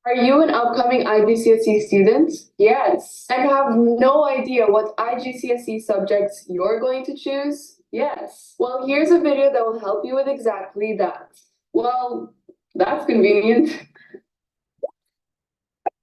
Are you an upcoming IGCSE student? Yes. And have no idea what IGCSE subjects you're going to choose? Yes. Well, here's a video that will help you with exactly that. Well, that's convenient.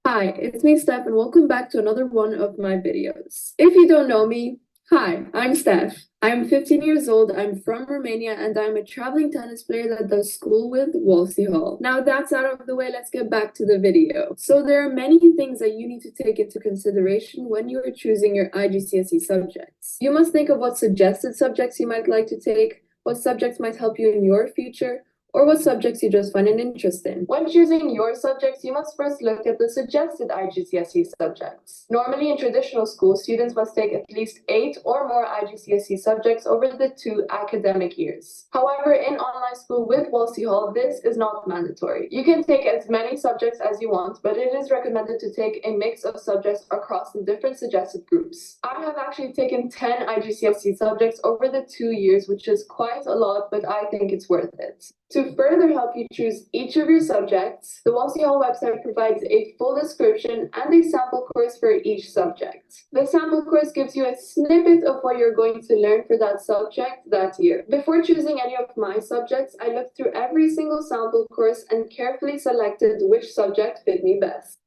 Hi, it's me, Steph, and welcome back to another one of my videos. If you don't know me, hi, I'm Steph. I'm 15 years old, I'm from Romania, and I'm a traveling tennis player that does school with Wolsey Hall. Now that's out of the way, let's get back to the video. So there are many things that you need to take into consideration when you are choosing your IGCSE subjects. You must think of what suggested subjects you might like to take, what subjects might help you in your future, or what subjects you just find an interest in. When choosing your subjects, you must first look at the suggested IGCSE subjects. Normally in traditional school, students must take at least 8 or more IGCSE subjects over the 2 academic years. However, in online school with Wolsey Hall, this is not mandatory. You can take as many subjects as you want, but it is recommended to take a mix of subjects across the different suggested groups. I have actually taken 10 IGCSE subjects over the 2 years, which is quite a lot, but I think it's worth it. To further help you choose each of your subjects, the Wolsey Hall website provides a full description and a sample course for each subject. The sample course gives you a snippet of what you're going to learn for that subject that year. Before choosing any of my subjects, I looked through every single sample course and carefully selected which subject fit me best.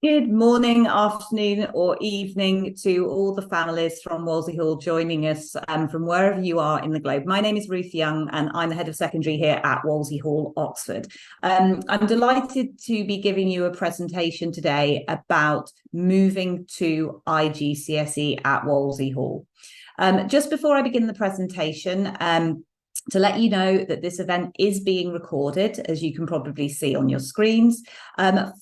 Good morning, afternoon, or evening to all the families from Wolsey Hall joining us from wherever you are in the globe. My name is Ruth Young, and I'm the head of secondary here at Wolsey Hall Oxford. I'm delighted to be giving you a presentation today about moving to IGCSE at Wolsey Hall. Just before I begin the presentation, to let you know that this event is being recorded, as you can probably see on your screens.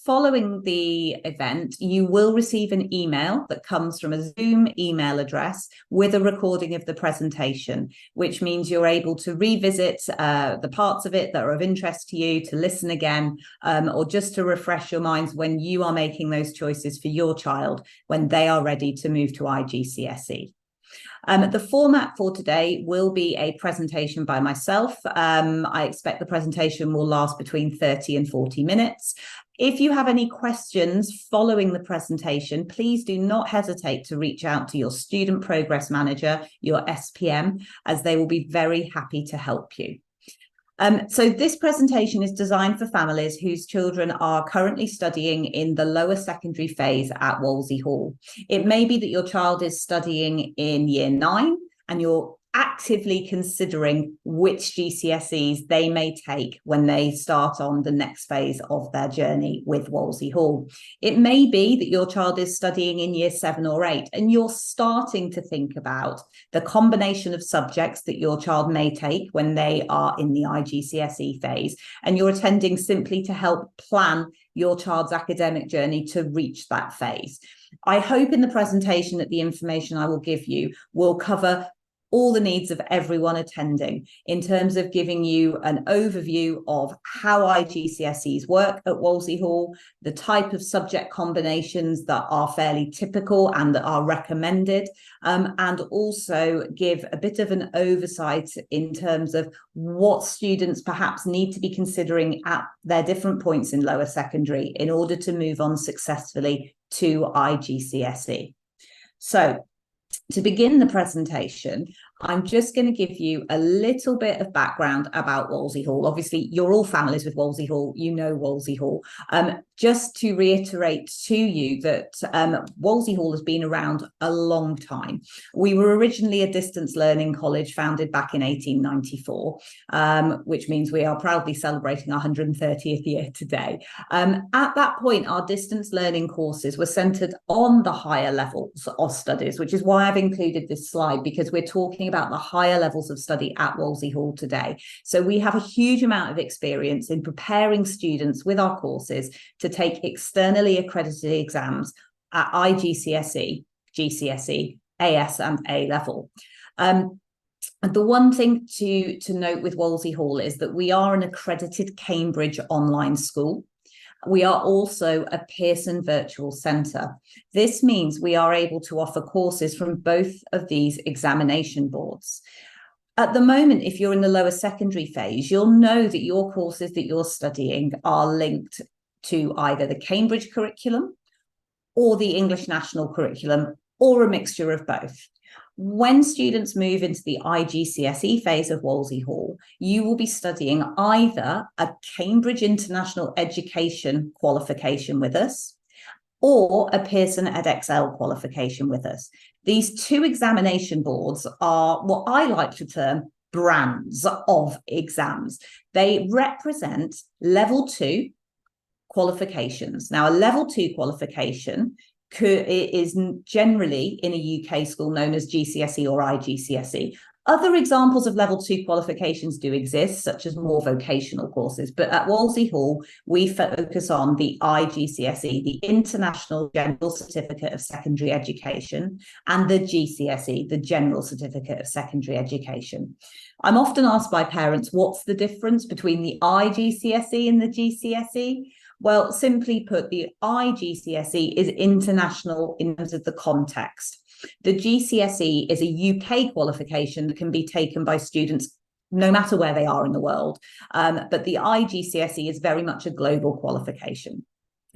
Following the event, you will receive an email that comes from a Zoom email address with a recording of the presentation, which means you're able to revisit the parts of it that are of interest to you, to listen again, or just to refresh your minds when you are making those choices for your child when they are ready to move to IGCSE. The format for today will be a presentation by myself. I expect the presentation will last between 30 and 40 minutes. If you have any questions following the presentation, please do not hesitate to reach out to your Student Progress Manager, your SPM, as they will be very happy to help you. So this presentation is designed for families whose children are currently studying in the lower secondary phase at Wolsey Hall. It may be that your child is studying in year 9 and you're actively considering which GCSEs they may take when they start on the next phase of their journey with Wolsey Hall. It may be that your child is studying in year 7 or 8 and you're starting to think about the combination of subjects that your child may take when they are in the IGCSE phase, and you're attending simply to help plan your child's academic journey to reach that phase. I hope in the presentation that the information I will give you will cover all the needs of everyone attending in terms of giving you an overview of how IGCSEs work at Wolsey Hall, the type of subject combinations that are fairly typical and that are recommended, and also give a bit of an oversight in terms of what students perhaps need to be considering at their different points in lower secondary in order to move on successfully to IGCSE. So, to begin the presentation, I'm just going to give you a little bit of background about Wolsey Hall. Obviously, you're all families with Wolsey Hall. You know Wolsey Hall. Just to reiterate to you that Wolsey Hall has been around a long time. We were originally a distance learning college founded back in 1894, which means we are proudly celebrating our 130th year today. At that point, our distance learning courses were centred on the higher levels of studies, which is why I've included this slide, because we're talking about the higher levels of study at Wolsey Hall today. So we have a huge amount of experience in preparing students with our courses to take externally accredited exams at IGCSE, GCSE, AS and A level. The one thing to note with Wolsey Hall is that we are an accredited Cambridge online school. We are also a Pearson Virtual Centre. This means we are able to offer courses from both of these examination boards. At the moment, if you're in the lower secondary phase, you'll know that your courses that you're studying are linked to either the Cambridge curriculum or the English National Curriculum, or a mixture of both. When students move into the IGCSE phase of Wolsey Hall, you will be studying either a Cambridge International Education qualification with us, or a Pearson edXL qualification with us. These two examination boards are what I like to term brands of exams. They represent level 2 qualifications. Now, a level 2 qualification is generally in a UK school known as GCSE or IGCSE. Other examples of level 2 qualifications do exist, such as more vocational courses, but at Wolsey Hall, we focus on the IGCSE, the International General Certificate of Secondary Education, and the GCSE, the General Certificate of Secondary Education. I'm often asked by parents, what's the difference between the IGCSE and the GCSE? Well, simply put, the IGCSE is international in terms of the context. The GCSE is a UK qualification that can be taken by students no matter where they are in the world. But the IGCSE is very much a global qualification.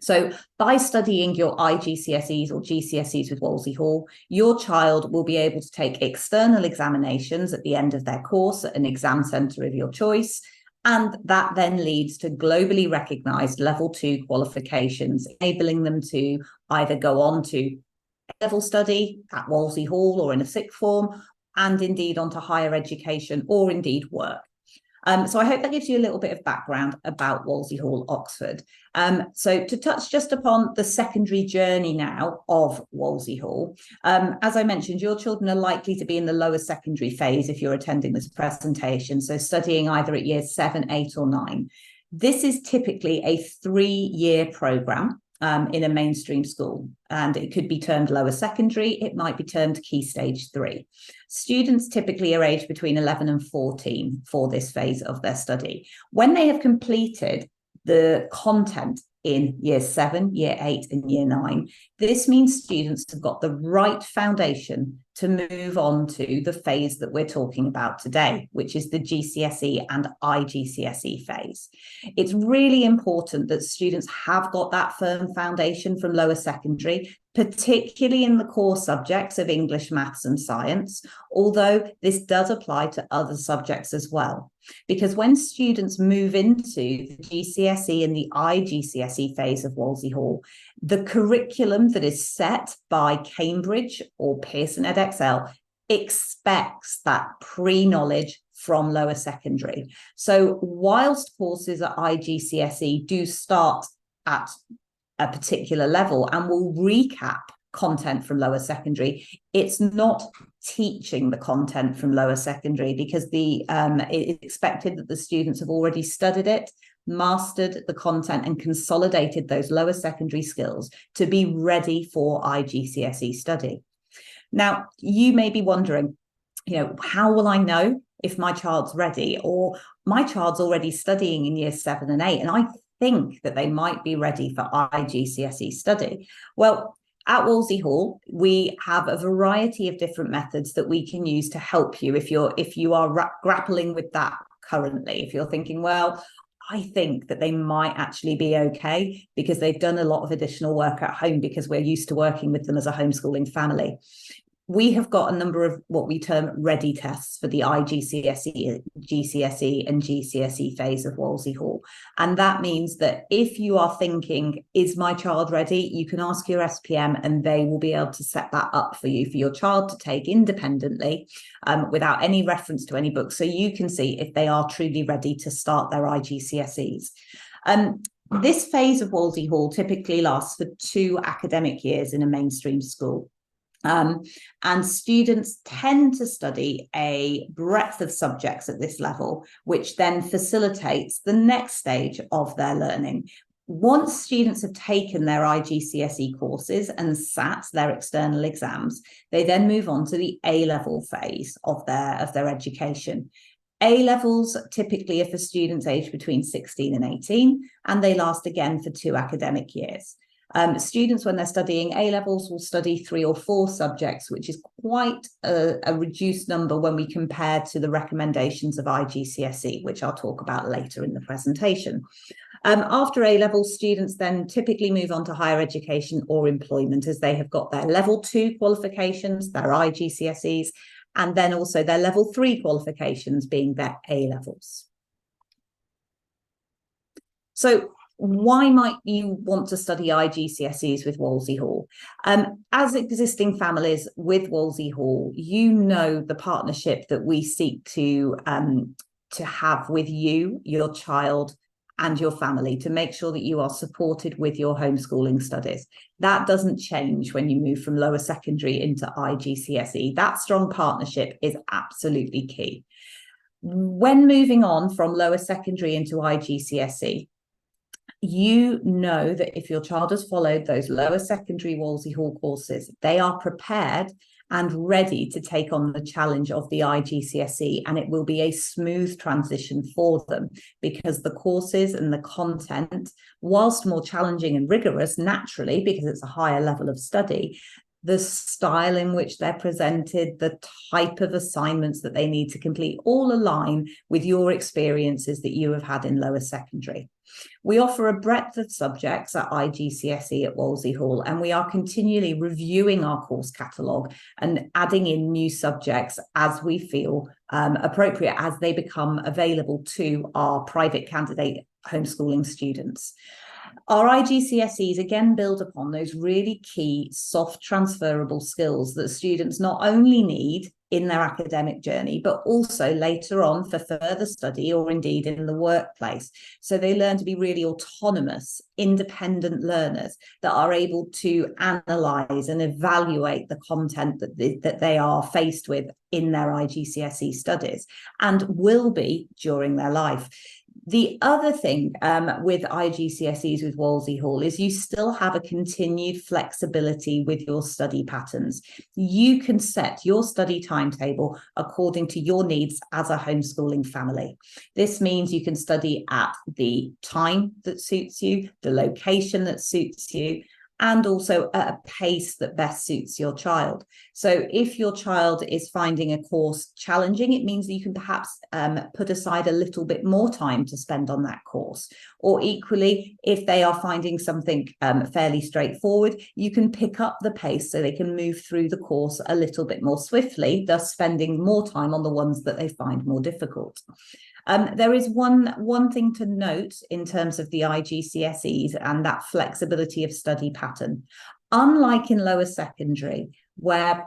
So by studying your IGCSEs or GCSEs with Wolsey Hall, your child will be able to take external examinations at the end of their course at an exam centre of your choice. And that then leads to globally recognised level 2 qualifications, enabling them to either go on to level study at Wolsey Hall or in a sixth form, and indeed onto higher education or indeed work. So I hope that gives you a little bit of background about Wolsey Hall Oxford. So to touch just upon the secondary journey now of Wolsey Hall, as I mentioned, your children are likely to be in the lower secondary phase if you're attending this presentation, so studying either at years 7, 8 or 9. This is typically a 3-year programme in a mainstream school, and it could be termed lower secondary, it might be termed Key Stage 3. Students typically are aged between 11 and 14 for this phase of their study. When they have completed the content in year 7, year 8 and year 9, this means students have got the right foundation to move on to the phase that we're talking about today, which is the GCSE and IGCSE phase. It's really important that students have got that firm foundation from lower secondary, particularly in the core subjects of English, maths and science, although this does apply to other subjects as well. Because when students move into the GCSE and the IGCSE phase of Wolsey Hall, the curriculum that is set by Cambridge or Pearson edXL expects that pre-knowledge from lower secondary. So whilst courses at IGCSE do start at a particular level and will recap content from lower secondary, it's not teaching the content from lower secondary, because it's expected that the students have already studied it, mastered the content and consolidated those lower secondary skills to be ready for IGCSE study. Now, you may be wondering, how will I know if my child's ready, or my child's already studying in years 7 and 8 and I think that they might be ready for IGCSE study? Well, at Wolsey Hall, we have a variety of different methods that we can use to help you if you are grappling with that currently. If you're thinking, well, I think that they might actually be okay because they've done a lot of additional work at home because we're used to working with them as a homeschooling family. We have got a number of what we term ready tests for the IGCSE, GCSE and GCSE phase of Wolsey Hall. And that means that if you are thinking, is my child ready? You can ask your SPM and they will be able to set that up for you, for your child to take independently without any reference to any books. So you can see if they are truly ready to start their IGCSEs. This phase of Wolsey Hall typically lasts for 2 academic years in a mainstream school. And students tend to study a breadth of subjects at this level, which then facilitates the next stage of their learning. Once students have taken their IGCSE courses and sat their external exams, they then move on to the A-level phase of their education. A-levels typically are for students aged between 16 and 18, and they last again for 2 academic years. Students, when they're studying A-levels, will study 3 or 4 subjects, which is quite a reduced number when we compare to the recommendations of IGCSE, which I'll talk about later in the presentation. After A-level, students then typically move on to higher education or employment, as they have got their level 2 qualifications, their IGCSEs, and then also their level 3 qualifications being their A-levels. So why might you want to study IGCSEs with Wolsey Hall? As existing families with Wolsey Hall, you know the partnership that we seek to have with you, your child, and your family, to make sure that you are supported with your homeschooling studies. That doesn't change when you move from lower secondary into IGCSE. That strong partnership is absolutely key. When moving on from lower secondary into IGCSE, you know that if your child has followed those lower secondary Wolsey Hall courses, they are prepared and ready to take on the challenge of the IGCSE, and it will be a smooth transition for them, because the courses and the content, whilst more challenging and rigorous naturally because it's a higher level of study, the style in which they're presented, the type of assignments that they need to complete, all align with your experiences that you have had in lower secondary. We offer a breadth of subjects at IGCSE at Wolsey Hall, and we are continually reviewing our course catalogue and adding in new subjects as we feel appropriate, as they become available to our private candidate homeschooling students. Our IGCSEs again build upon those really key soft transferable skills that students not only need in their academic journey, but also later on for further study or indeed in the workplace. So they learn to be really autonomous, independent learners that are able to analyse and evaluate the content that they are faced with in their IGCSE studies, and will be during their life. The other thing with IGCSEs with Wolsey Hall is you still have a continued flexibility with your study patterns. You can set your study timetable according to your needs as a homeschooling family. This means you can study at the time that suits you, the location that suits you, and also at a pace that best suits your child. So if your child is finding a course challenging, it means that you can perhaps put aside a little bit more time to spend on that course. Or equally, if they are finding something fairly straightforward, you can pick up the pace so they can move through the course a little bit more swiftly, thus spending more time on the ones that they find more difficult. There is one thing to note in terms of the IGCSEs and that flexibility of study pattern. Unlike in lower secondary, where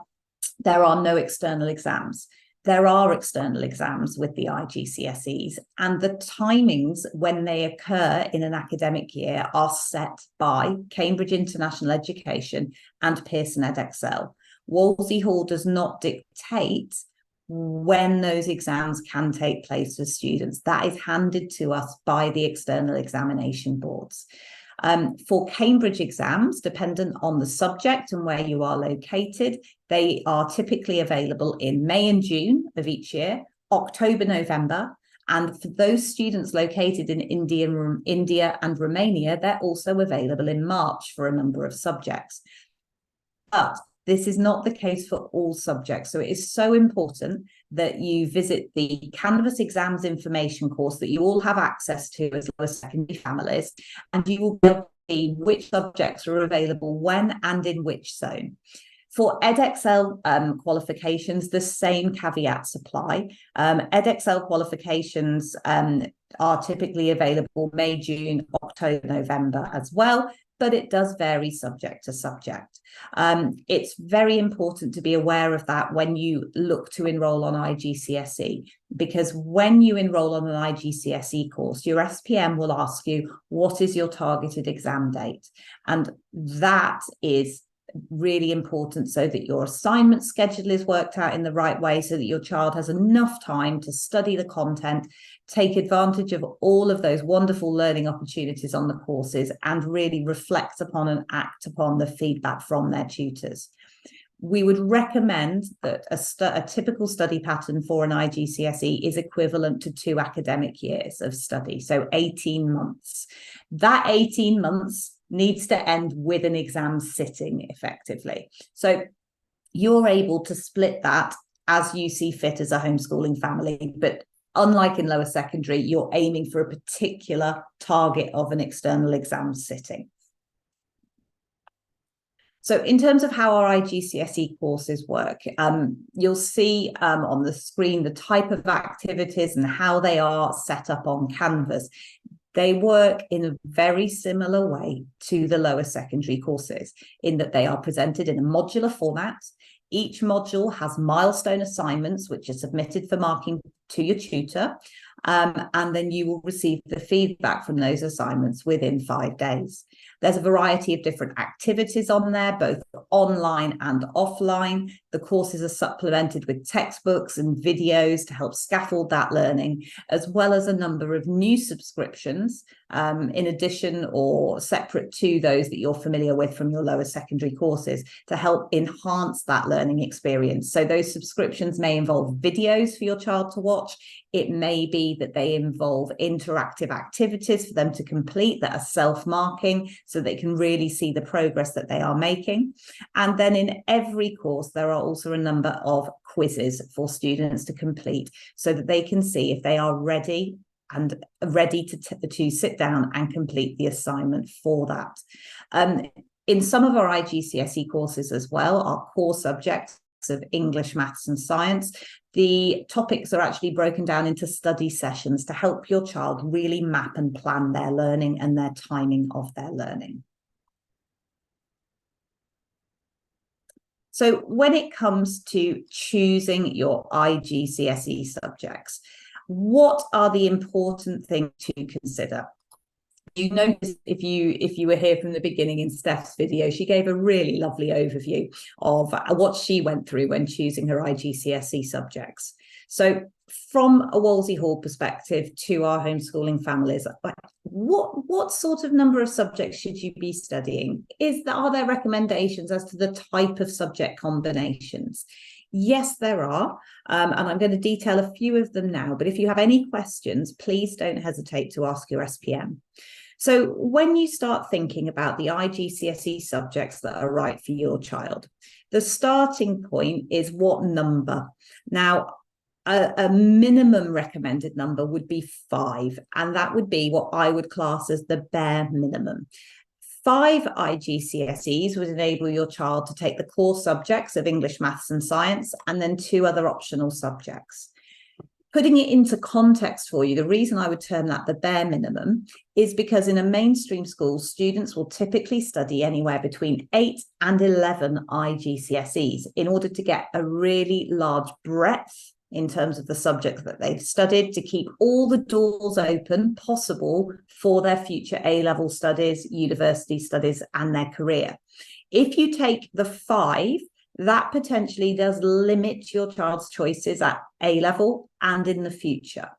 there are no external exams, there are external exams with the IGCSEs, and the timings when they occur in an academic year are set by Cambridge International Education and Pearson Edexcel. Wolsey Hall does not dictate when those exams can take place for students. That is handed to us by the external examination boards. For Cambridge exams, dependent on the subject and where you are located, they are typically available in May and June of each year, October, November, and for those students located in India and Romania, they're also available in March for a number of subjects. But this is not the case for all subjects. So it is so important that you visit the Canvas Exams Information course that you all have access to as lower secondary families, and you will be able to see which subjects are available when and in which zone. For Edexcel qualifications, the same caveats apply. Edexcel qualifications are typically available May, June, October, November as well, but it does vary subject to subject. It's very important to be aware of that when you look to enrol on IGCSE, because when you enrol on an IGCSE course, your SPM will ask you, what is your targeted exam date? And that is really important so that your assignment schedule is worked out in the right way, so that your child has enough time to study the content, take advantage of all of those wonderful learning opportunities on the courses, and really reflect upon and act upon the feedback from their tutors. we would recommend that a typical study pattern for an IGCSE is equivalent to 2 academic years of study, so 18 months. That 18 months needs to end with an exam sitting effectively. So you're able to split that as you see fit as a homeschooling family, but unlike in lower secondary, you're aiming for a particular target of an external exam sitting. So in terms of how our IGCSE courses work, you'll see on the screen the type of activities and how they are set up on Canvas. They work in a very similar way to the lower secondary courses in that they are presented in a modular format. Each module has milestone assignments, which are submitted for marking to your tutor, and then you will receive the feedback from those assignments within 5 days. There's a variety of different activities on there, both online and offline. The courses are supplemented with textbooks and videos to help scaffold that learning, as well as a number of new subscriptions in addition or separate to those that you're familiar with from your lower secondary courses to help enhance that learning experience. So those subscriptions may involve videos for your child to watch. It may be that they involve interactive activities for them to complete that are self-marking so they can really see the progress that they are making. And then in every course, there are also a number of quizzes for students to complete so that they can see if they are ready to sit down and complete the assignment for that. In some of our IGCSE courses as well, our core subjects of English, maths and science, the topics are actually broken down into study sessions to help your child really map and plan their learning and their timing of their learning. So when it comes to choosing your IGCSE subjects, what are the important things to consider? You notice if you were here from the beginning in Steph's video, she gave a really lovely overview of what she went through when choosing her IGCSE subjects. So from a Wolsey Hall perspective to our homeschooling families, what sort of number of subjects should you be studying? Are there recommendations as to the type of subject combinations? Yes, there are, and I'm going to detail a few of them now, but if you have any questions, please don't hesitate to ask your SPM. So when you start thinking about the IGCSE subjects that are right for your child, the starting point is what number. Now, a minimum recommended number would be 5, and that would be what I would class as the bare minimum. 5 IGCSEs would enable your child to take the core subjects of English, maths and science, and then 2 other optional subjects. Putting it into context for you, the reason I would term that the bare minimum is because in a mainstream school, students will typically study anywhere between 8 and 11 IGCSEs in order to get a really large breadth in terms of the subjects that they've studied, to keep all the doors open possible for their future A-level studies, university studies, and their career. If you take the 5, that potentially does limit your child's choices at A-level and in the future.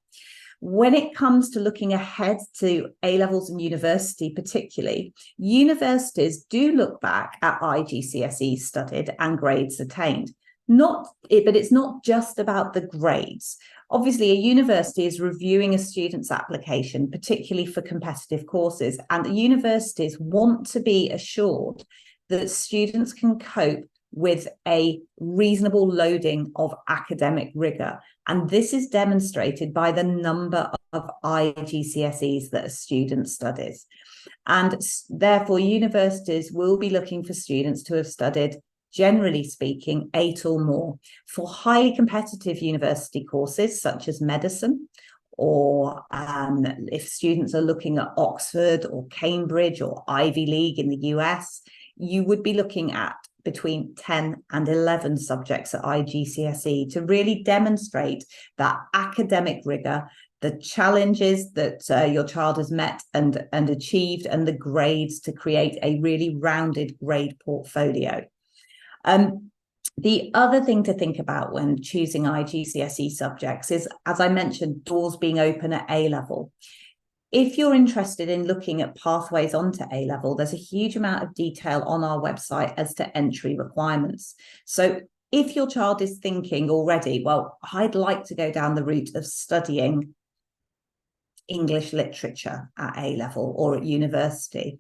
When it comes to looking ahead to A-levels and university particularly, universities do look back at IGCSEs studied and grades attained. But it's not just about the grades. Obviously, a university is reviewing a student's application, particularly for competitive courses, and the universities want to be assured that students can cope with a reasonable loading of academic rigor. And this is demonstrated by the number of IGCSEs that a student studies. And therefore, universities will be looking for students to have studied, generally speaking, 8 or more. For highly competitive university courses, such as medicine, or if students are looking at Oxford or Cambridge or Ivy League in the US, you would be looking at between 10 and 11 subjects at IGCSE to really demonstrate that academic rigor, the challenges that your child has met and achieved, and the grades to create a really rounded grade portfolio. The other thing to think about when choosing IGCSE subjects is, as I mentioned, doors being open at A-level. If you're interested in looking at pathways onto A-level, there's a huge amount of detail on our website as to entry requirements. So if your child is thinking already, well, I'd like to go down the route of studying English literature at A-level or at university,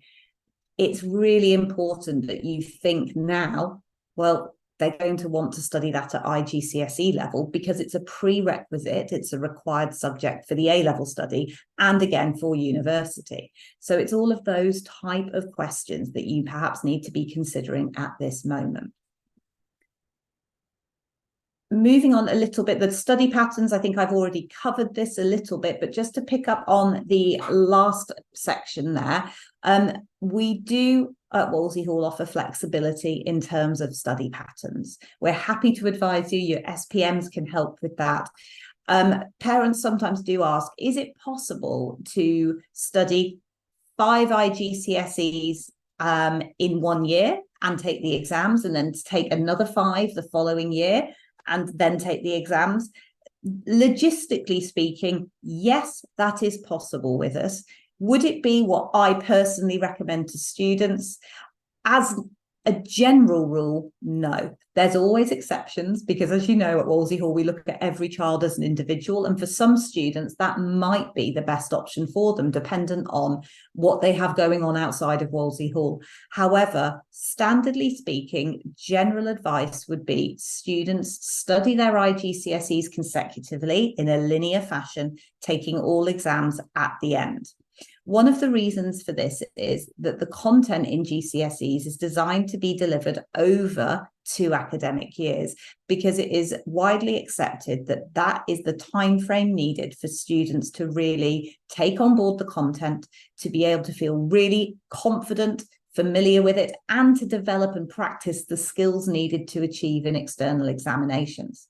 it's really important that you think now, well, they're going to want to study that at IGCSE level because it's a prerequisite, it's a required subject for the A-level study and again for university. So it's all of those type of questions that you perhaps need to be considering at this moment. Moving on a little bit, the study patterns, I think I've already covered this a little bit, but just to pick up on the last section there, we do at Wolsey Hall offer flexibility in terms of study patterns. We're happy to advise you, your SPMs can help with that. Parents sometimes do ask, is it possible to study 5 IGCSEs in 1 year and take the exams and then take another 5 the following year and then take the exams? Logistically speaking, yes, that is possible with us. Would it be what I personally recommend to students? As a general rule, no. There's always exceptions because, as you know, at Wolsey Hall, we look at every child as an individual. And for some students, that might be the best option for them, dependent on what they have going on outside of Wolsey Hall. However, standardly speaking, general advice would be students study their IGCSEs consecutively in a linear fashion, taking all exams at the end. One of the reasons for this is that the content in GCSEs is designed to be delivered over 2 academic years because it is widely accepted that that is the time frame needed for students to really take on board the content, to be able to feel really confident, familiar with it, and to develop and practice the skills needed to achieve in external examinations.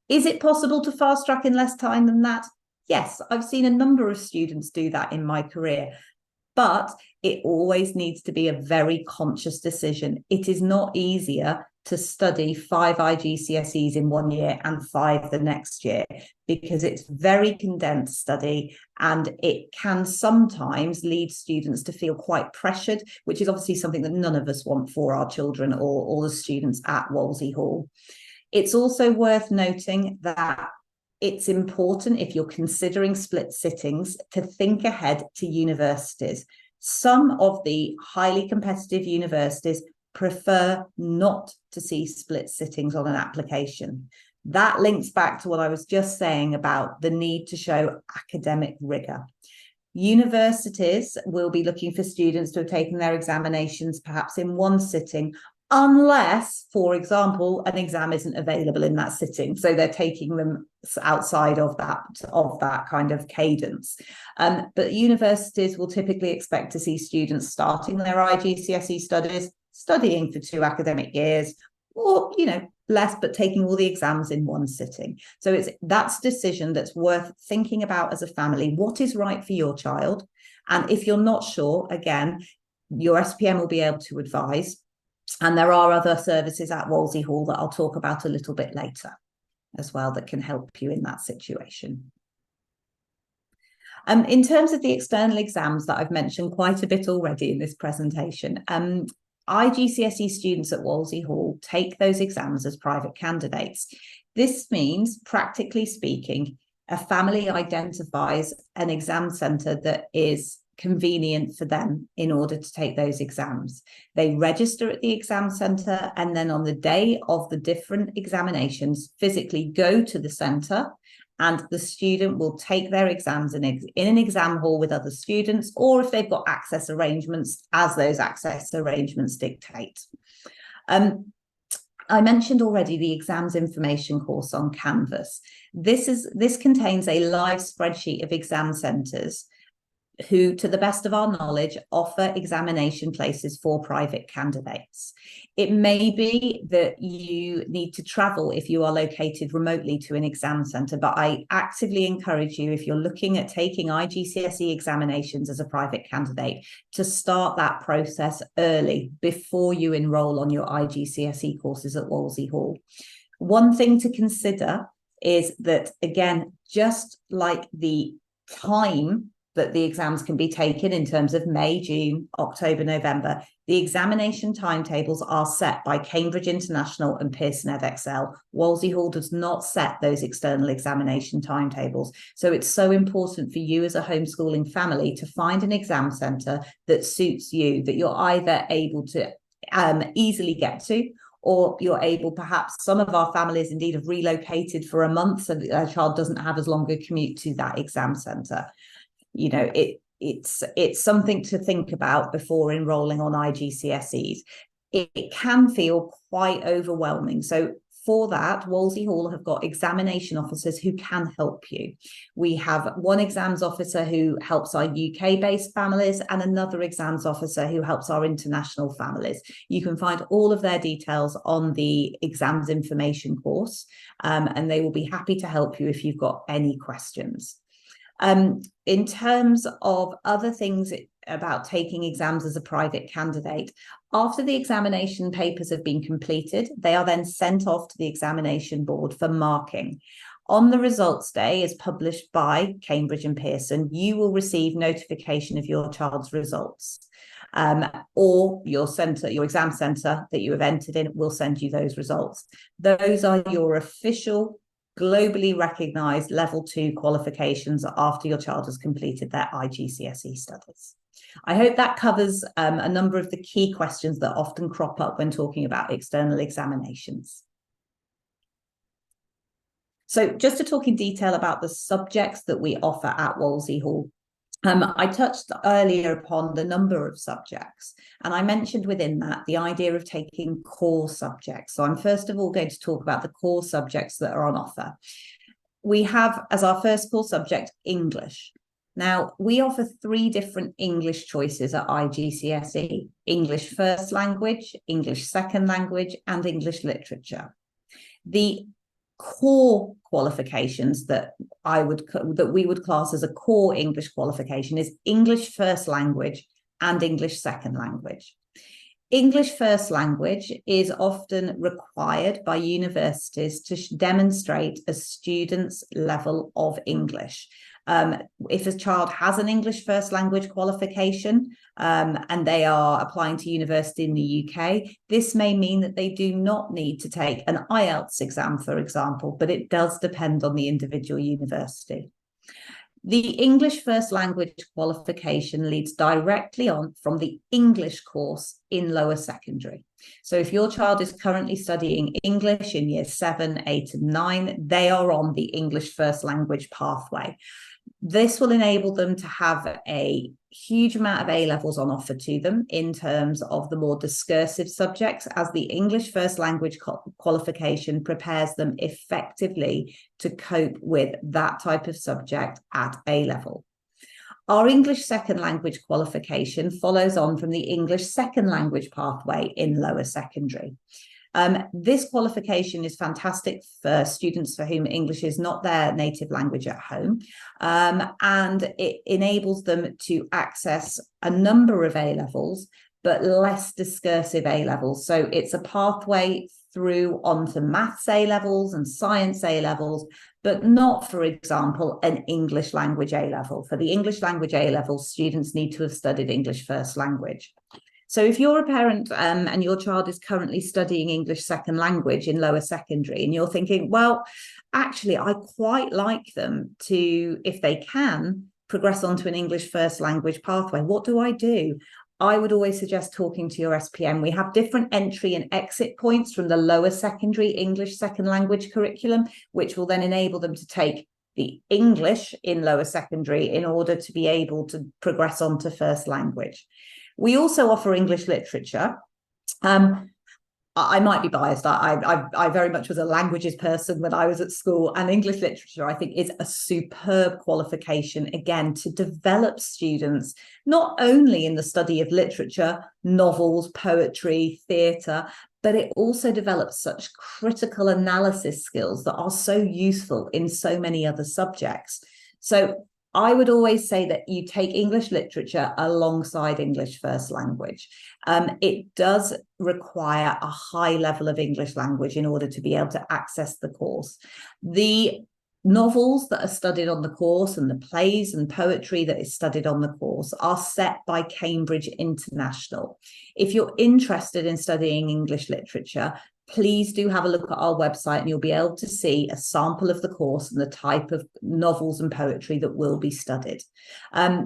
Is it possible to fast track in less time than that? Yes, I've seen a number of students do that in my career, but it always needs to be a very conscious decision. It is not easier to study 5 IGCSEs in 1 year and 5 the next year because it's very condensed study and it can sometimes lead students to feel quite pressured, which is obviously something that none of us want for our children or the students at Wolsey Hall. It's also worth noting that it's important, if you're considering split sittings, to think ahead to universities. Some of the highly competitive universities prefer not to see split sittings on an application. That links back to what I was just saying about the need to show academic rigor. Universities will be looking for students to have taken their examinations perhaps in 1 sitting, unless, for example, an exam isn't available in that sitting. So they're taking them outside of that kind of cadence. But universities will typically expect to see students starting their IGCSE studies, studying for 2 academic years, or, less, but taking all the exams in 1 sitting. So that's a decision that's worth thinking about as a family. What is right for your child? And if you're not sure, again, your SPM will be able to advise. And there are other services at Wolsey Hall that I'll talk about a little bit later as well that can help you in that situation. In terms of the external exams that I've mentioned quite a bit already in this presentation, IGCSE students at Wolsey Hall take those exams as private candidates. This means, practically speaking, a family identifies an exam centre that is convenient for them in order to take those exams. They register at the exam centre and then on the day of the different examinations physically go to the centre, and the student will take their exams in an exam hall with other students, or if they've got access arrangements, as those access arrangements dictate. I mentioned already the exams information course on Canvas. This contains a live spreadsheet of exam centres who, to the best of our knowledge, offer examination places for private candidates. It may be that you need to travel if you are located remotely to an exam centre, but I actively encourage you, if you're looking at taking IGCSE examinations as a private candidate, to start that process early before you enrol on your IGCSE courses at Wolsey Hall. One thing to consider is that, again, just like the time that the exams can be taken in terms of May, June, October, November. The examination timetables are set by Cambridge International and Pearson EdXL. Wolsey Hall does not set those external examination timetables. So it's so important for you as a homeschooling family to find an exam centre that suits you, that you're either able to easily get to, or you're able, perhaps some of our families indeed have relocated for a month so that their child doesn't have as long a commute to that exam centre. You know, it's something to think about before enrolling on IGCSEs. It can feel quite overwhelming. So for that, Wolsey Hall have got examination officers who can help you. We have one exams officer who helps our UK-based families and another exams officer who helps our international families. You can find all of their details on the exams information course, and they will be happy to help you if you've got any questions. In terms of other things about taking exams as a private candidate, after the examination papers have been completed, they are then sent off to the examination board for marking. On the results day, as published by Cambridge and Pearson, you will receive notification of your child's results. Or your exam centre that you have entered in will send you those results. Those are your official globally recognised level 2 qualifications after your child has completed their IGCSE studies. I hope that covers a number of the key questions that often crop up when talking about external examinations. So just to talk in detail about the subjects that we offer at Wolsey Hall. I touched earlier upon the number of subjects, and I mentioned within that the idea of taking core subjects. So I'm first of all going to talk about the core subjects that are on offer. We have as our first core subject English. Now, we offer 3 different English choices at IGCSE: English first language, English second language, and English literature. The core qualifications that we would class as a core English qualification is English first language and English second language. English first language is often required by universities to demonstrate a student's level of English. If a child has an English first language qualification and they are applying to university in the UK, this may mean that they do not need to take an IELTS exam, for example, but it does depend on the individual university. The English first language qualification leads directly on from the English course in lower secondary. So if your child is currently studying English in year 7, 8, and 9, they are on the English first language pathway. This will enable them to have a huge amount of A-levels on offer to them in terms of the more discursive subjects, as the English first language qualification prepares them effectively to cope with that type of subject at A-level. Our English second language qualification follows on from the English second language pathway in lower secondary. This qualification is fantastic for students for whom English is not their native language at home, and it enables them to access a number of A-levels, but less discursive A-levels. So it's a pathway through onto maths A-levels and science A-levels, but not, for example, an English language A-level. For the English language A-level, students need to have studied English first language. So if you're a parent and your child is currently studying English second language in lower secondary, and you're thinking, well, actually, I quite like them to, if they can, progress onto an English first language pathway, what do I do? I would always suggest talking to your SPM. We have different entry and exit points from the lower secondary English second language curriculum, which will then enable them to take the English in lower secondary in order to be able to progress on to first language. We also offer English literature. I might be biased. I very much was a languages person when I was at school, and English literature, I think, is a superb qualification, again, to develop students, not only in the study of literature, novels, poetry, theatre, but it also develops such critical analysis skills that are so useful in so many other subjects. So I would always say that you take English literature alongside English first language. It does require a high level of English language in order to be able to access the course. The novels that are studied on the course and the plays and poetry that is studied on the course are set by Cambridge International. If you're interested in studying English literature, please do have a look at our website and you'll be able to see a sample of the course and the type of novels and poetry that will be studied.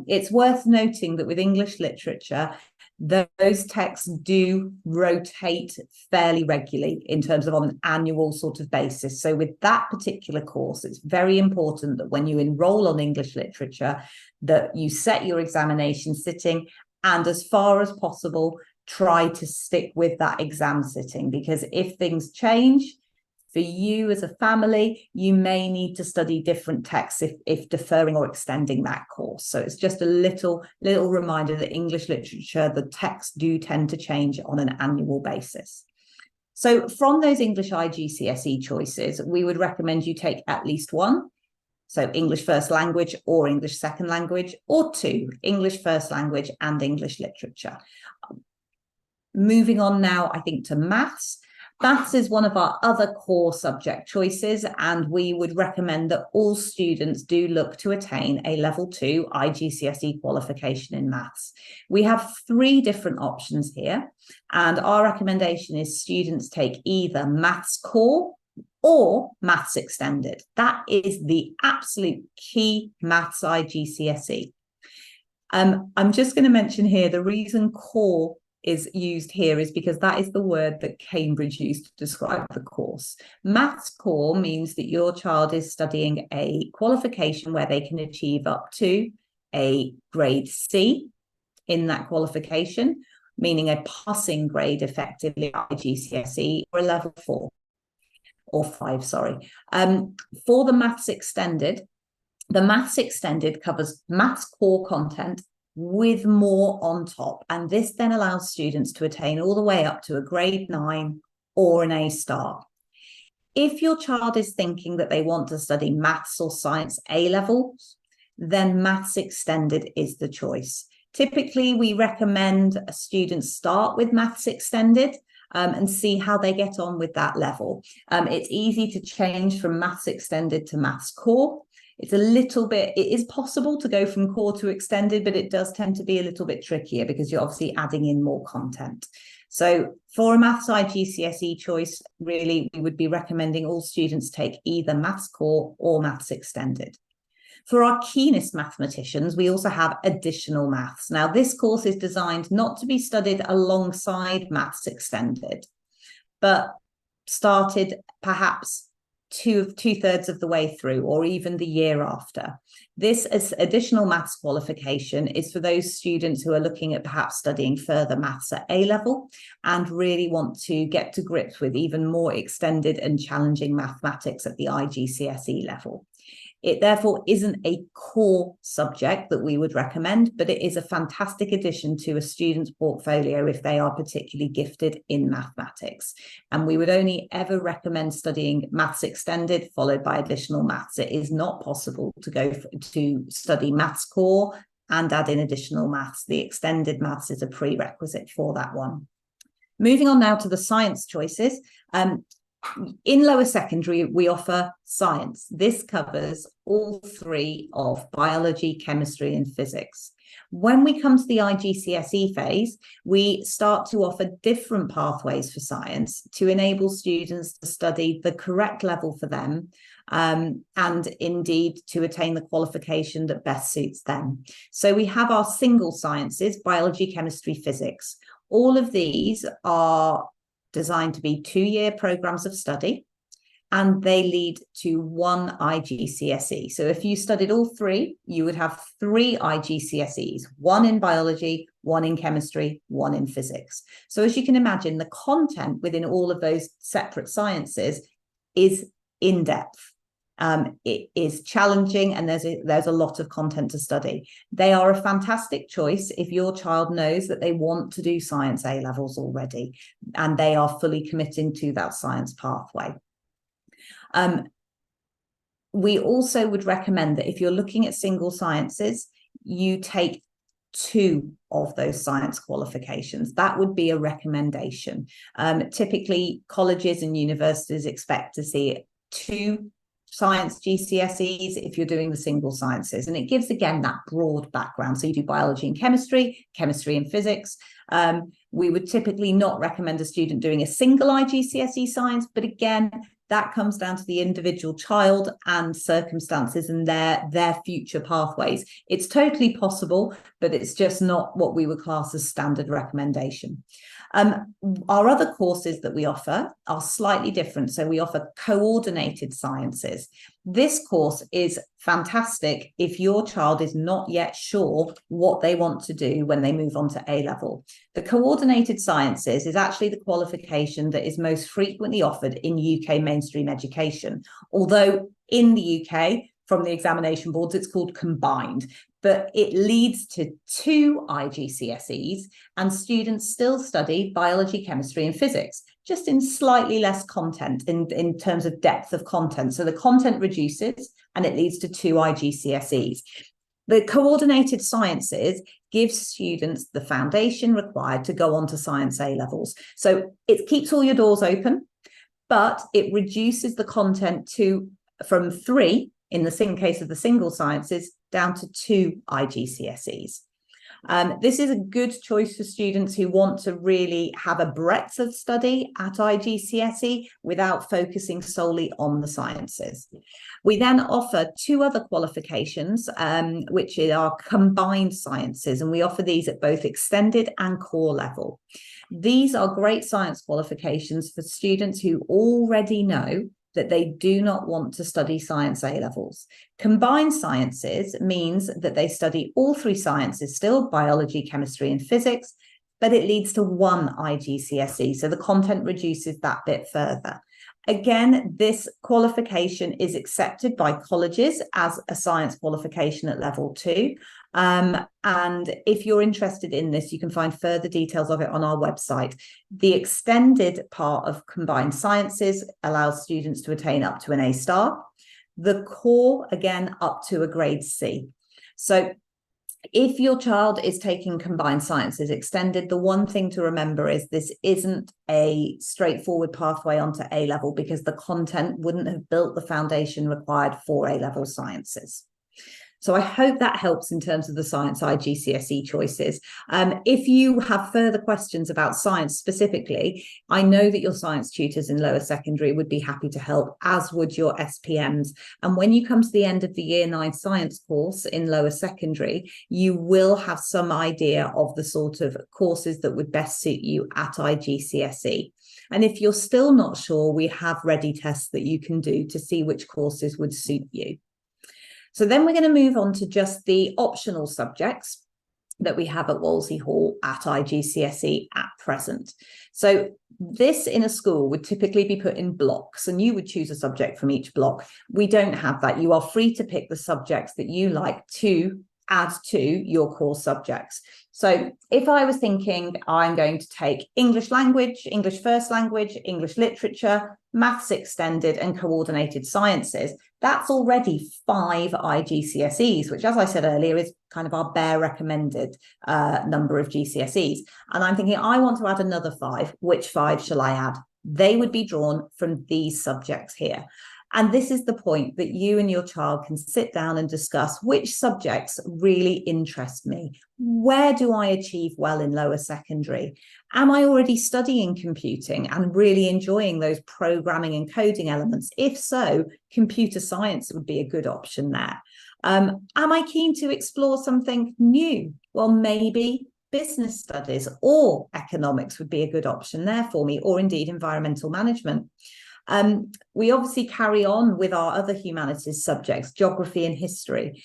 It's worth noting that with English literature, those texts do rotate fairly regularly in terms of on an annual sort of basis. So with that particular course, it's very important that when you enroll on English literature, that you set your examination sitting and as far as possible, try to stick with that exam sitting, because if things change for you as a family, you may need to study different texts if deferring or extending that course. So it's just a little reminder that English literature, the texts do tend to change on an annual basis. So from those English IGCSE choices, we would recommend you take at least one. So English first language or English second language, or two, English first language and English literature. Moving on now, I think, to maths. Maths is one of our other core subject choices, and we would recommend that all students do look to attain a level 2 IGCSE qualification in maths. We have 3 different options here, and our recommendation is students take either maths core or maths extended. That is the absolute key maths IGCSE. I'm just going to mention here the reason core is used here is because that is the word that Cambridge used to describe the course. Maths core means that your child is studying a qualification where they can achieve up to a grade C in that qualification, meaning a passing grade effectively at IGCSE, or a level 4 or 5, sorry. For the maths extended covers maths core content with more on top. And this then allows students to attain all the way up to a grade 9 or an A star. If your child is thinking that they want to study maths or science A levels, then maths extended is the choice. Typically, we recommend students start with maths extended and see how they get on with that level. It's easy to change from maths extended to maths core. It is possible to go from core to extended, but it does tend to be a little bit trickier because you're obviously adding in more content. So for a maths IGCSE choice, really, we would be recommending all students take either maths core or maths extended. For our keenest mathematicians, we also have additional maths. Now, this course is designed not to be studied alongside maths extended, but started perhaps two-thirds of the way through, or even the year after. This additional maths qualification is for those students who are looking at perhaps studying further maths at A level and really want to get to grips with even more extended and challenging mathematics at the IGCSE level. It therefore isn't a core subject that we would recommend, but it is a fantastic addition to a student's portfolio if they are particularly gifted in mathematics. And we would only ever recommend studying maths extended followed by additional maths. It is not possible to study maths core and add in additional maths. The extended maths is a prerequisite for that one. Moving on now to the science choices. In lower secondary, we offer science. This covers all 3 of biology, chemistry, and physics. When we come to the IGCSE phase, we start to offer different pathways for science to enable students to study the correct level for them, and indeed to attain the qualification that best suits them. So we have our single sciences, biology, chemistry, physics. All of these are designed to be 2-year programs of study, and they lead to 1 IGCSE. So if you studied all 3, you would have 3 IGCSEs, 1 in biology, 1 in chemistry, 1 in physics. So as you can imagine, the content within all of those separate sciences is in-depth. It is challenging, and there's a lot of content to study. They are a fantastic choice if your child knows that they want to do science A levels already, and they are fully committing to that science pathway. We also would recommend that if you're looking at single sciences, you take 2 of those science qualifications. That would be a recommendation. Typically, colleges and universities expect to see 2 science GCSEs if you're doing the single sciences. And it gives, again, that broad background. So you do biology and chemistry, chemistry and physics. We would typically not recommend a student doing a single IGCSE science, but again, that comes down to the individual child and circumstances and their future pathways. It's totally possible, but it's just not what we would class as standard recommendation. Our other courses that we offer are slightly different. So we offer coordinated sciences. This course is fantastic if your child is not yet sure what they want to do when they move on to A-level. The coordinated sciences is actually the qualification that is most frequently offered in UK mainstream education, although in the UK, from the examination boards, it's called combined, but it leads to 2 IGCSEs and students still study biology, chemistry and physics, just in slightly less content in terms of depth of content. So the content reduces and it leads to 2 IGCSEs. The coordinated sciences gives students the foundation required to go on to science A-levels. So it keeps all your doors open, but it reduces the content from 3 in the case of the single sciences, down to 2 IGCSEs. This is a good choice for students who want to really have a breadth of study at IGCSE without focusing solely on the sciences. We then offer 2 other qualifications, which are combined sciences, and we offer these at both extended and core level. These are great science qualifications for students who already know that they do not want to study science A-levels. Combined sciences means that they study all 3 sciences still, biology, chemistry and physics, but it leads to 1 IGCSE, so the content reduces that bit further. Again, this qualification is accepted by colleges as a science qualification at level 2. And if you're interested in this, you can find further details of it on our website. The extended part of combined sciences allows students to attain up to an A star. The core, again, up to a grade C. So if your child is taking combined sciences extended, the one thing to remember is this isn't a straightforward pathway onto A-level because the content wouldn't have built the foundation required for A-level sciences. So I hope that helps in terms of the science IGCSE choices. If you have further questions about science specifically, I know that your science tutors in lower secondary would be happy to help, as would your SPMs. And when you come to the end of the Year 9 science course in lower secondary, you will have some idea of the sort of courses that would best suit you at IGCSE. And if you're still not sure, we have ready tests that you can do to see which courses would suit you. So then we're going to move on to just the optional subjects that we have at Wolsey Hall at IGCSE at present. So this in a school would typically be put in blocks and you would choose a subject from each block. We don't have that. You are free to pick the subjects that you like to add to your core subjects. So if I was thinking I'm going to take English language, English first language, English literature, maths extended and coordinated sciences, that's already 5 IGCSEs, which, as I said earlier, is kind of our bare recommended number of GCSEs. And I'm thinking I want to add another 5. Which 5 shall I add? They would be drawn from these subjects here. And this is the point that you and your child can sit down and discuss which subjects really interest me. Where do I achieve well in lower secondary? Am I already studying computing and really enjoying those programming and coding elements? If so, computer science would be a good option there. Am I keen to explore something new? Well, maybe business studies or economics would be a good option there for me, or indeed environmental management. We obviously carry on with our other humanities subjects, geography and history.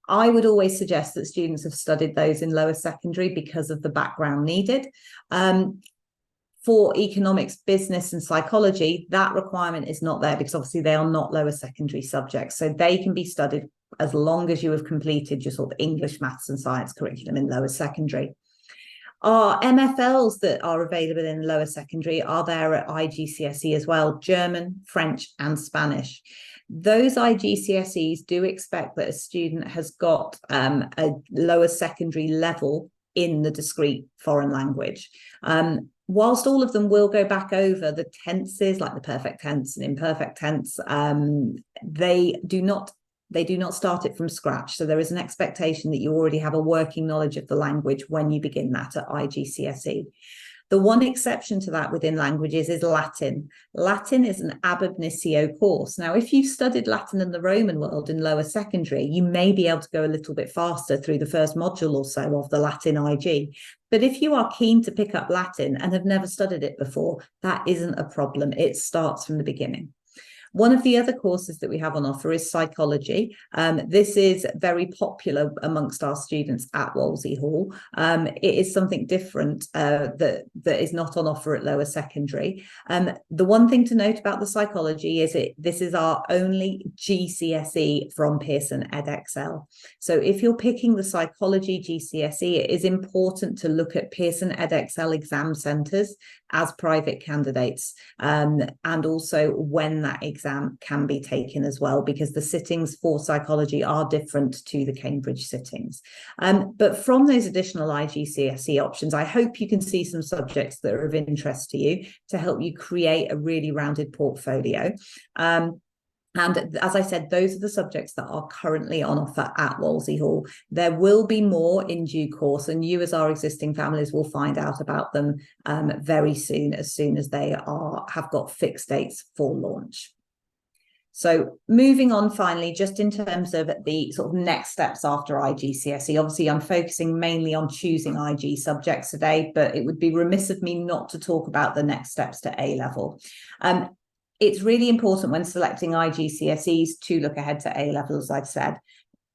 I would always suggest that students have studied those in lower secondary because of the background needed. For economics, business and psychology, that requirement is not there because obviously they are not lower secondary subjects. So they can be studied as long as you have completed your sort of English, maths and science curriculum in lower secondary. Our MFLs that are available in lower secondary are there at IGCSE as well, German, French and Spanish. Those IGCSEs do expect that a student has got a lower secondary level in the discrete foreign language. whilst all of them will go back over the tenses, like the perfect tense and imperfect tense, they do not start it from scratch. So there is an expectation that you already have a working knowledge of the language when you begin that at IGCSE. The one exception to that within languages is Latin. Latin is an ab initio course. Now, if you've studied Latin in the Roman world in lower secondary, you may be able to go a little bit faster through the first module or so of the Latin IG. But if you are keen to pick up Latin and have never studied it before, that isn't a problem. It starts from the beginning. One of the other courses that we have on offer is psychology. This is very popular amongst our students at Wolsey Hall. It is something different that is not on offer at lower secondary. The one thing to note about the psychology is this is our only GCSE from Pearson edXL. So if you're picking the psychology GCSE, it is important to look at Pearson edXL exam centres as private candidates, and also when that exam can be taken as well, because the sittings for psychology are different to the Cambridge sittings. But from those additional IGCSE options, I hope you can see some subjects that are of interest to you to help you create a really rounded portfolio. And as I said, those are the subjects that are currently on offer at Wolsey Hall. There will be more in due course, and you as our existing families will find out about them very soon as they have got fixed dates for launch. So moving on finally, just in terms of the sort of next steps after IGCSE, obviously I'm focusing mainly on choosing IG subjects today, but it would be remiss of me not to talk about the next steps to A-level. It's really important when selecting IGCSEs to look ahead to A-level, as I've said.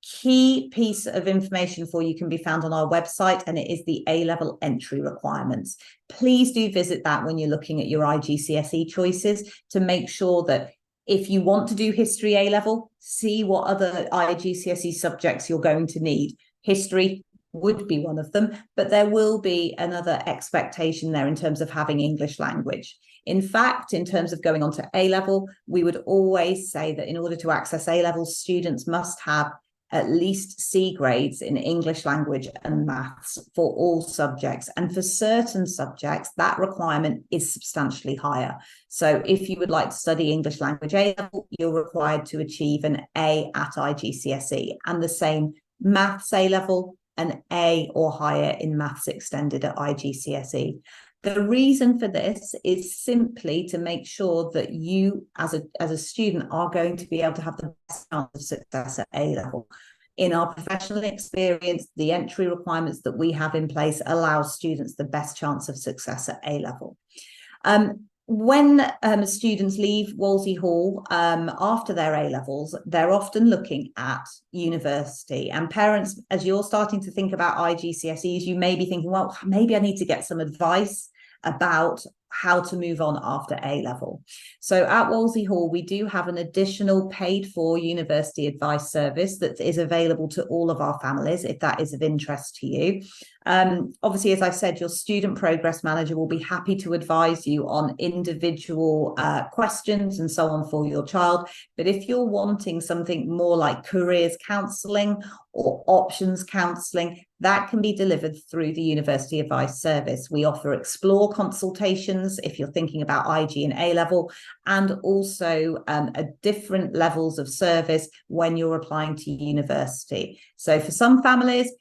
Key piece of information for you can be found on our website, and it is the A-level entry requirements. Please do visit that when you're looking at your IGCSE choices to make sure that if you want to do history A-level, see what other IGCSE subjects you're going to need. History would be one of them, but there will be another expectation there in terms of having English language. In fact, in terms of going on to A-level, we would always say that in order to access A-level, students must have at least C grades in English language and maths for all subjects. And for certain subjects, that requirement is substantially higher. So if you would like to study English language A-level, you're required to achieve an A at IGCSE, and the same maths A-level, an A or higher in maths extended at IGCSE. The reason for this is simply to make sure that you as a student are going to be able to have the best chance of success at A-level. In our professional experience, the entry requirements that we have in place allow students the best chance of success at A-level. When students leave Wolsey Hall after their A-levels, they're often looking at university. And parents, as you're starting to think about IGCSEs, you may be thinking, well, maybe I need to get some advice about how to move on after A-level. So at Wolsey Hall, we do have an additional paid for university advice service that is available to all of our families, if that is of interest to you. Obviously, as I said, your student progress manager will be happy to advise you on individual questions and so on for your child. But if you're wanting something more like careers counselling or options counselling, that can be delivered through the University Advice Service. We offer explore consultations if you're thinking about IG and A-level, and also different levels of service when you're applying to university. So for some families,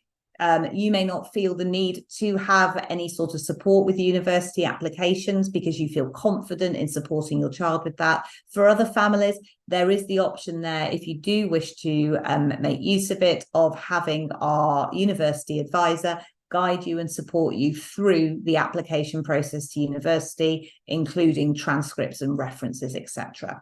you may not feel the need to have any sort of support with university applications because you feel confident in supporting your child with that. For other families, there is the option there, if you do wish to make use of it, of having our university advisor guide you and support you through the application process to university, including transcripts and references, etc.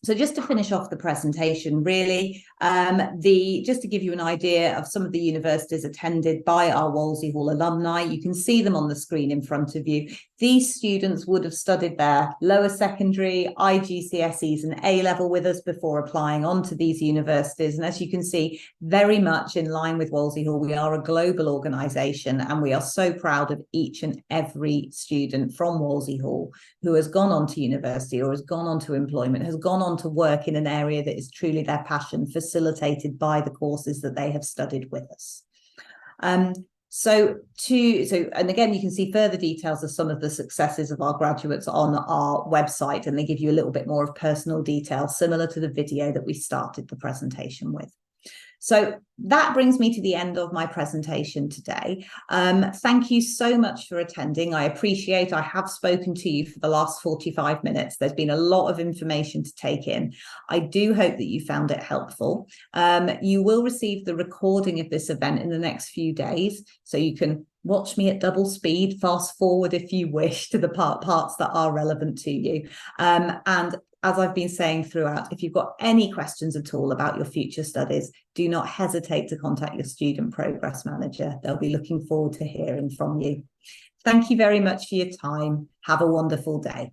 So just to finish off the presentation, really, just to give you an idea of some of the universities attended by our Wolsey Hall alumni, you can see them on the screen in front of you. These students would have studied their lower secondary, IGCSEs and A-level with us before applying onto these universities. And as you can see, very much in line with Wolsey Hall, we are a global organisation, and we are so proud of each and every student from Wolsey Hall who has gone on to university or has gone on to employment, has gone on to work in an area that is truly their passion, facilitated by the courses that they have studied with us. And again, you can see further details of some of the successes of our graduates on our website, and they give you a little bit more of personal detail, similar to the video that we started the presentation with. So that brings me to the end of my presentation today. Thank you so much for attending. I appreciate I have spoken to you for the last 45 minutes. There's been a lot of information to take in. I do hope that you found it helpful. You will receive the recording of this event in the next few days, so you can watch me at double speed, fast forward if you wish to the parts that are relevant to you. And as I've been saying throughout, if you've got any questions at all about your future studies, do not hesitate to contact your student progress manager. They'll be looking forward to hearing from you. Thank you very much for your time. Have a wonderful day.